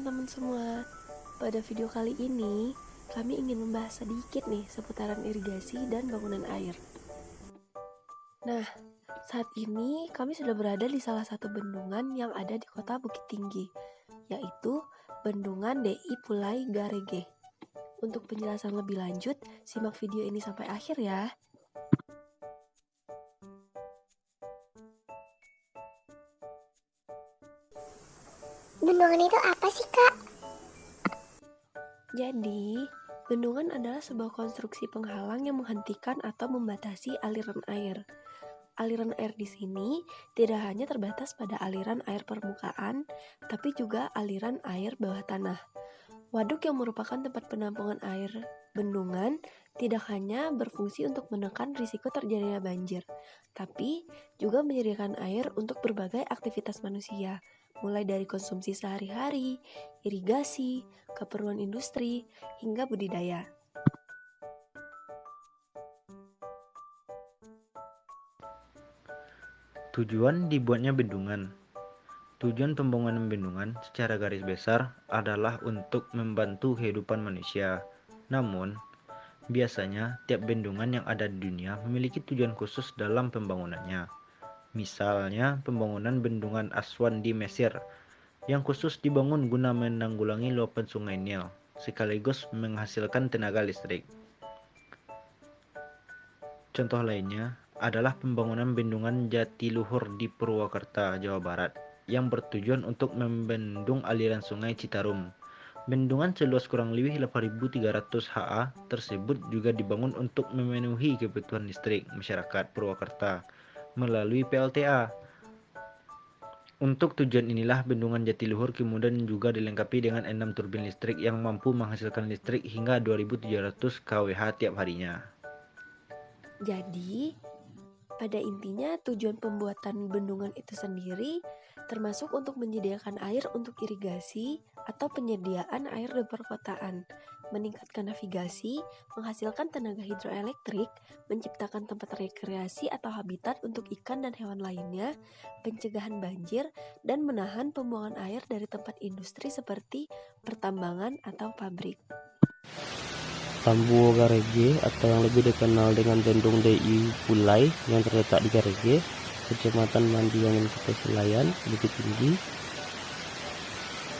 teman-teman semua. Pada video kali ini, kami ingin membahas sedikit nih seputaran irigasi dan bangunan air. Nah, saat ini kami sudah berada di salah satu bendungan yang ada di kota Bukit Tinggi, yaitu Bendungan DI Pulai Garege. Untuk penjelasan lebih lanjut, simak video ini sampai akhir ya. Bendungan itu apa sih, Kak? Jadi, bendungan adalah sebuah konstruksi penghalang yang menghentikan atau membatasi aliran air. Aliran air di sini tidak hanya terbatas pada aliran air permukaan, tapi juga aliran air bawah tanah. Waduk yang merupakan tempat penampungan air bendungan tidak hanya berfungsi untuk menekan risiko terjadinya banjir, tapi juga menyediakan air untuk berbagai aktivitas manusia, mulai dari konsumsi sehari-hari, irigasi, keperluan industri, hingga budidaya. Tujuan dibuatnya bendungan. Tujuan pembangunan bendungan secara garis besar adalah untuk membantu kehidupan manusia. Namun, biasanya tiap bendungan yang ada di dunia memiliki tujuan khusus dalam pembangunannya. Misalnya, pembangunan bendungan Aswan di Mesir yang khusus dibangun guna menanggulangi luapan Sungai Nil, sekaligus menghasilkan tenaga listrik. Contoh lainnya adalah pembangunan bendungan Jatiluhur di Purwakarta, Jawa Barat, yang bertujuan untuk membendung aliran Sungai Citarum. Bendungan seluas kurang lebih 8.300 ha tersebut juga dibangun untuk memenuhi kebutuhan listrik masyarakat Purwakarta melalui PLTA. Untuk tujuan inilah bendungan Jatiluhur kemudian juga dilengkapi dengan 6 turbin listrik yang mampu menghasilkan listrik hingga 2.700 kWh tiap harinya. Jadi, pada intinya tujuan pembuatan bendungan itu sendiri termasuk untuk menyediakan air untuk irigasi atau penyediaan air di perkotaan, meningkatkan navigasi, menghasilkan tenaga hidroelektrik, menciptakan tempat rekreasi atau habitat untuk ikan dan hewan lainnya, pencegahan banjir, dan menahan pembuangan air dari tempat industri seperti pertambangan atau pabrik. Tambuo Garege atau yang lebih dikenal dengan Bendung DI Pulai yang terletak di Garege, Kecamatan Mandiangin, Kota Selayar, Bukit Tinggi.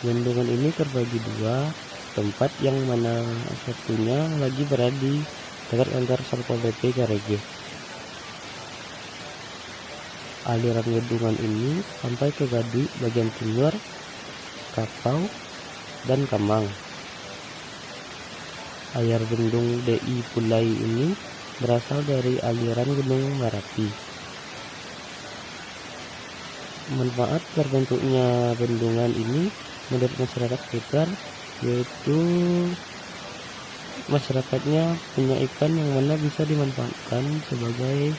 Bendungan ini terbagi dua tempat, yang mana satunya lagi berada di dekat kantor Satpol PP Garege. Aliran bendungan ini sampai ke Gadu bagian timur, Kapau, dan Kamang. Air bendung DI Pulai ini berasal dari aliran Gunung Merapi. Manfaat terbentuknya bendungan ini menurut masyarakat sekitar yaitu masyarakatnya punya ikan yang mana bisa dimanfaatkan sebagai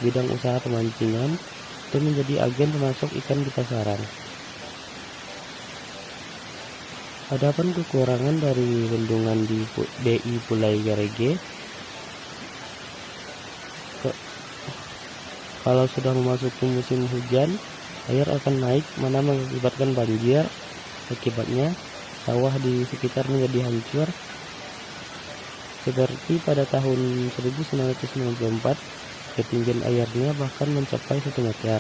bidang usaha pemancingan dan menjadi agen pemasok ikan di pasaran. Adapun kekurangan dari bendungan di DI Pulai Garege, kalau sudah memasuki musim hujan, air akan naik mana mengakibatkan banjir. Akibatnya sawah di sekitar menjadi hancur. Seperti pada tahun 1994, ketinggian airnya bahkan mencapai 1 meter.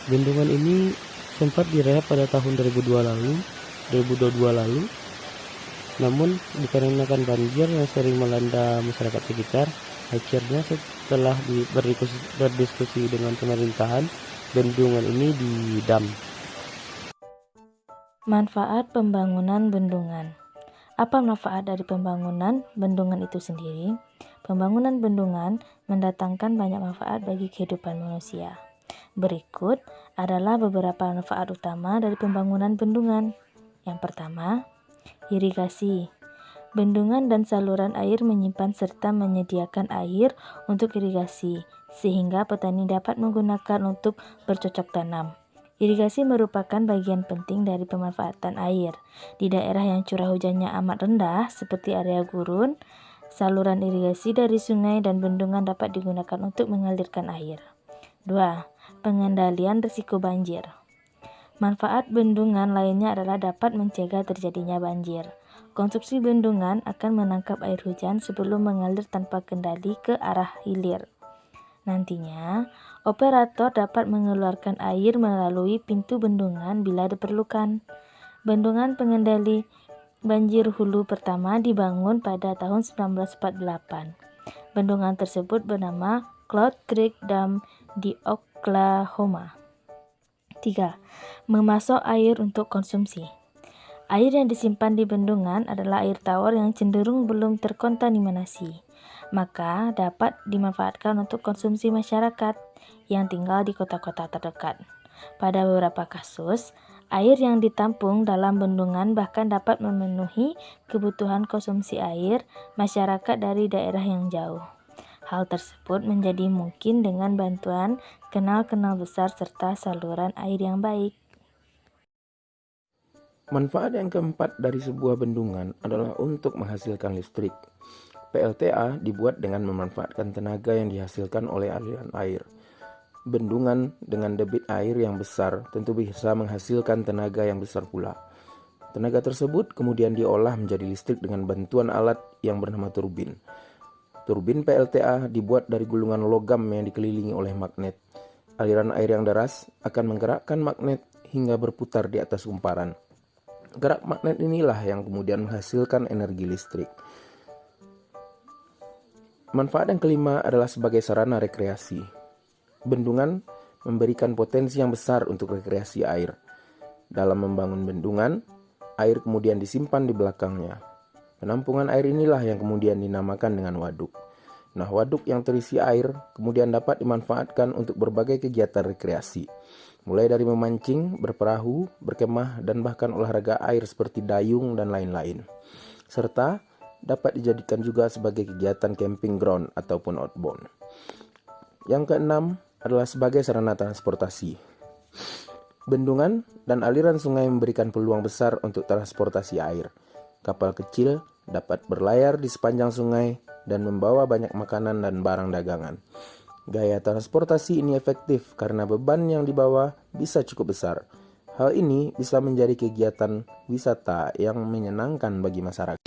Bendungan ini sempat direhab pada tahun 2022 lalu, namun dikarenakan banjir yang sering melanda masyarakat sekitar, akhirnya setelah berdiskusi dengan pemerintahan, bendungan ini didam. Manfaat pembangunan bendungan. Apa manfaat dari pembangunan bendungan itu sendiri? Pembangunan bendungan mendatangkan banyak manfaat bagi kehidupan manusia. Berikut adalah beberapa manfaat utama dari pembangunan bendungan. Yang pertama, irigasi. Bendungan dan saluran air menyimpan serta menyediakan air untuk irigasi, sehingga petani dapat menggunakan untuk bercocok tanam. Irigasi merupakan bagian penting dari pemanfaatan air. Di daerah yang curah hujannya amat rendah, seperti area gurun, saluran irigasi dari sungai dan bendungan dapat digunakan untuk mengalirkan air. 2. Pengendalian risiko banjir. Manfaat bendungan lainnya adalah dapat mencegah terjadinya banjir. Konstruksi bendungan akan menangkap air hujan sebelum mengalir tanpa kendali ke arah hilir. Nantinya, operator dapat mengeluarkan air melalui pintu bendungan bila diperlukan. Bendungan pengendali banjir hulu pertama dibangun pada tahun 1948. Bendungan tersebut bernama Cloud Creek Dam di Oklahoma. 3. Memasok air untuk konsumsi. Air yang disimpan di bendungan adalah air tawar yang cenderung belum terkontaminasi, maka dapat dimanfaatkan untuk konsumsi masyarakat yang tinggal di kota-kota terdekat. Pada beberapa kasus, air yang ditampung dalam bendungan bahkan dapat memenuhi kebutuhan konsumsi air masyarakat dari daerah yang jauh. Hal tersebut menjadi mungkin dengan bantuan kanal-kanal besar serta saluran air yang baik. Manfaat yang keempat dari sebuah bendungan adalah untuk menghasilkan listrik. PLTA dibuat dengan memanfaatkan tenaga yang dihasilkan oleh aliran air. Bendungan dengan debit air yang besar tentu bisa menghasilkan tenaga yang besar pula. Tenaga tersebut kemudian diolah menjadi listrik dengan bantuan alat yang bernama turbin. Turbin PLTA dibuat dari gulungan logam yang dikelilingi oleh magnet. Aliran air yang deras akan menggerakkan magnet hingga berputar di atas kumparan. Gerak magnet inilah yang kemudian menghasilkan energi listrik. Manfaat yang kelima adalah sebagai sarana rekreasi. Bendungan memberikan potensi yang besar untuk rekreasi air. Dalam membangun bendungan, air kemudian disimpan di belakangnya. Penampungan air inilah yang kemudian dinamakan dengan waduk. Nah, waduk yang terisi air kemudian dapat dimanfaatkan untuk berbagai kegiatan rekreasi, mulai dari memancing, berperahu, berkemah, dan bahkan olahraga air seperti dayung dan lain-lain. Serta dapat dijadikan juga sebagai kegiatan camping ground ataupun outbound. Yang keenam adalah sebagai sarana transportasi. Bendungan dan aliran sungai memberikan peluang besar untuk transportasi air. Kapal kecil dapat berlayar di sepanjang sungai dan membawa banyak makanan dan barang dagangan. Gaya transportasi ini efektif karena beban yang dibawa bisa cukup besar. Hal ini bisa menjadi kegiatan wisata yang menyenangkan bagi masyarakat.